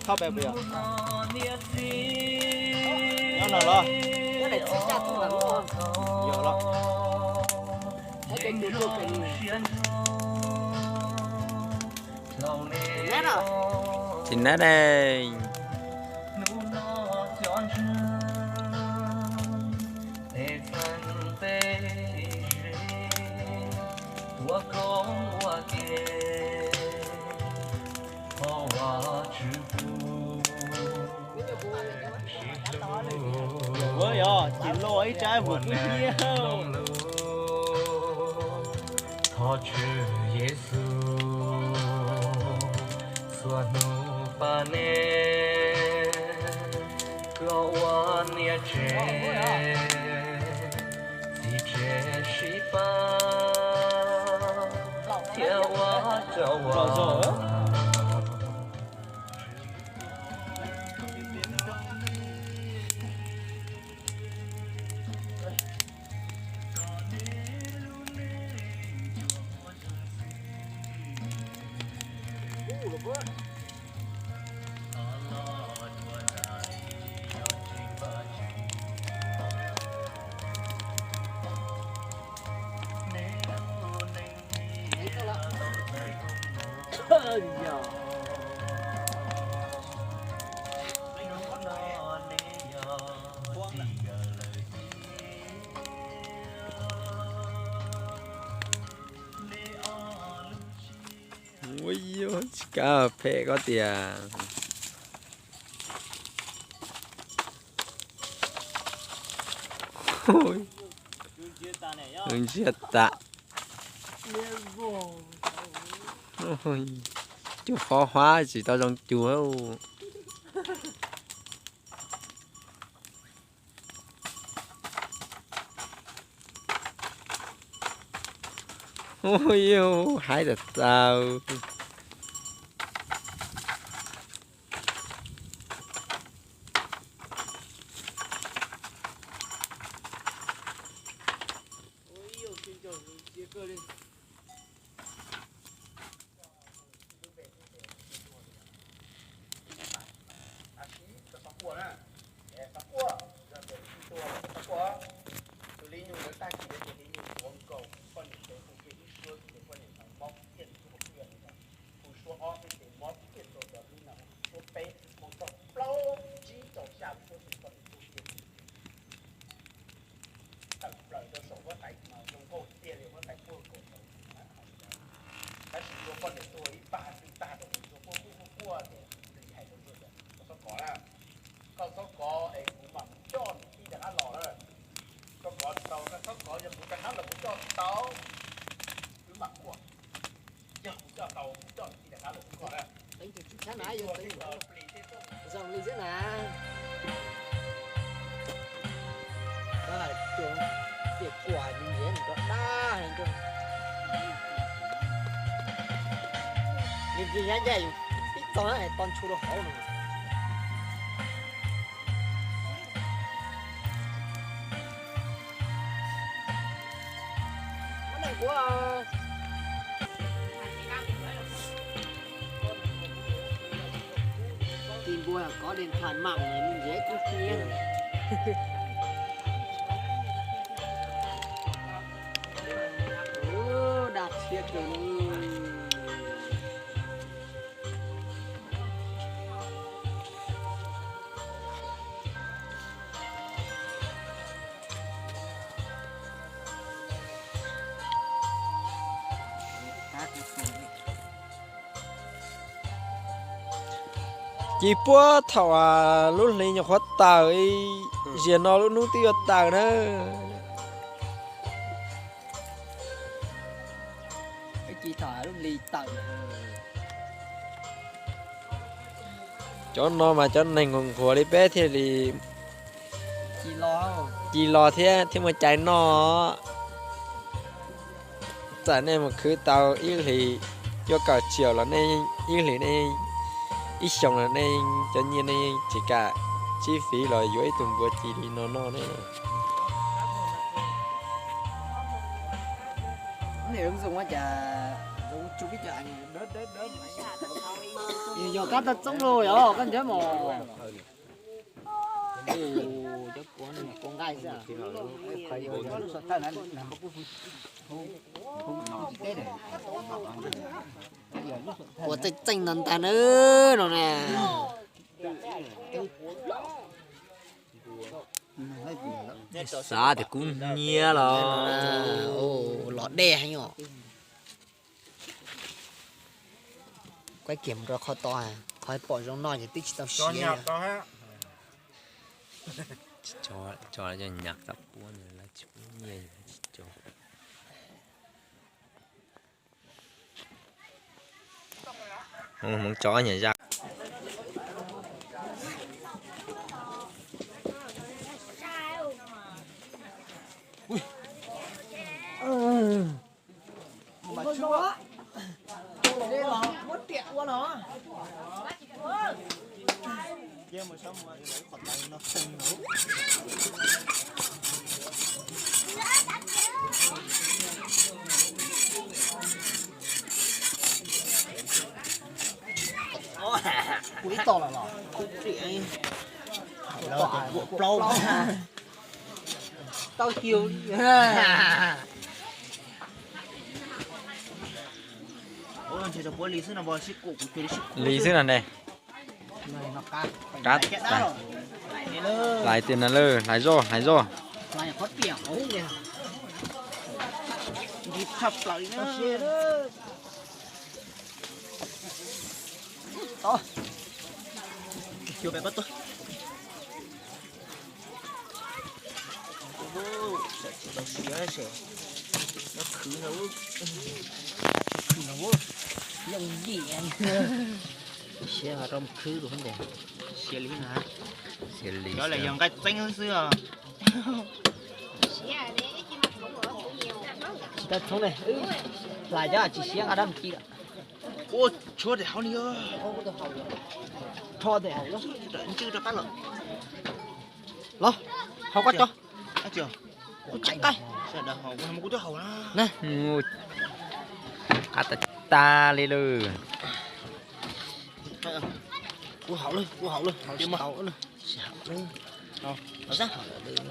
Thao bè bè. Nó nào lo? Cái này chỉ ra tôi làm đúng không? Nhiều lắm. Thấy cái điều thuộc cái nét à? Chín nát đây. Với à, chỉ lỗi trái một cái nhiều. Thọ chữ Giêsu, xóa nụ ba nè, câu oan nia trẻ, si trẻ si ba, theo oan trâu oan. Ui dồi, cà phê có tiền. Ôi, hương chia tạ. Ôi, chú phó hóa chỉ tao trong chúa. Ôi yêu, hai đợt tao. Dòng ly rất là đó là trường tiệc quả như thế này có đa này cơ nhìn gì nhá vậy ít to này toàn chua đồ hổ này cái này của tìm bùa có điện thoại mạng này mình dễ chút kia đạt siết rồi chỉ bữa thầu à lúc này nhỏ khó tàu ấy giờ nó lúc nút tiêu tàu nữa cái chị thả lúc ly tàu cho nó mà cho này còn của đi bé thì chị lo không chỉ lo thế mà chạy nó trả nên một cứ tàu ít thì cho cả chiều là nên ít thì nên ít xong là nên cho nhiên nên chỉ cả chi phí là dưới tuần bữa chỉ đi nó đấy nếu ứng dụng á chả dùng chú cái chả đỡ giờ cắt tao xong rồi đó con chớ mò cho con gai ra của tôi tranh nón ta nữa rồi nè xã thì cũng nhia là lọt đè hay nhở quay kiểm ra kho to à khỏi bỏ trong nồi thì tích tao xí cho là nhạc tập buôn là chú nhia cho không chó nhảy ra đây là mất tiện quá nó chứ mà sao mà lấy khỏi tay nó không nữa quý to là nó chị lâu tao chiều ôi chỉ là bữa lý sư nào bò xích cụ của lý lý sư là này cắt lại tiền là lơ lại rồi lại có tiểu nè đi thập lại nữa chưa bé bắt tôi sẽ chỉ đầu xía sẽ nó khứ nó lông gì anh xe ở trong khứ đúng không để xía lý hả xử lý đó là dòng cái bánh hơn xưa ta xuống này lại cho chị xe ở đây chị ạ ô chúa để hao đi ơi cho để hậu đó đợi chứ cho bắt lợn lo hậu có cho ăn chưa chạy coi sẽ đợi hậu không có cho hậu đó nè cắt ta đi lư cua hậu luôn hậu luôn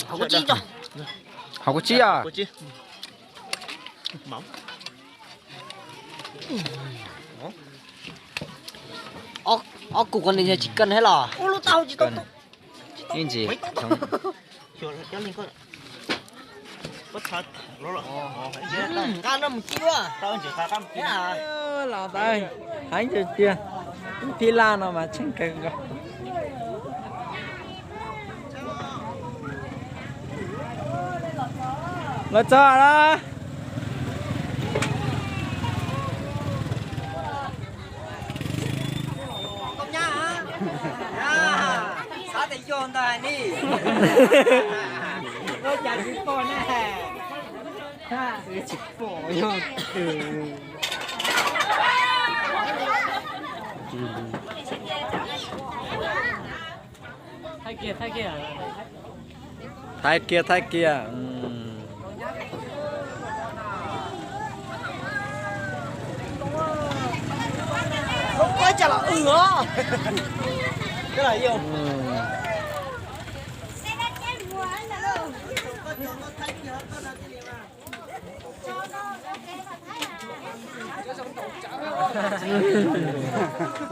hậu có chi cho học có chi à có chi mỏng cục con này chỉ cần hay là ô lô tao chỉ cần in gì cho lên con bắt thật nó là cá nó một chưa tao chỉ khai cam thế à là đây anh chưa chưa phi la nó mà chẳng cần rồi nó cho đó công nha sao thì vô đây đi nó chả chỉ con nè ha chỉ bỏ vô thay kia không có chả là cái này vô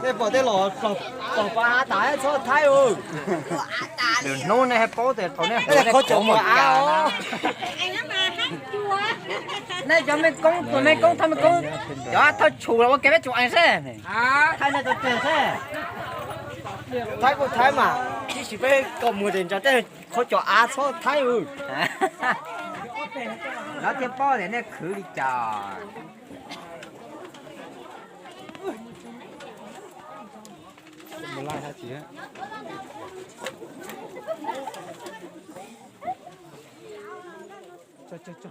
đây bỏ đây lò qua tải số thay ơi được nôn này hay bố thì thôi nè đây là khó chọn một áo này cho mấy con tụi mấy con thằng mấy con cho tao chủ là cái bé chủ anh xe này thay này tôi tiền thế thay có thay mà chỉ phải cầm một tiền cho đây khó chọn áo số thay ơi nó thêm bao để nó khử đi chờ một lai hai chị cho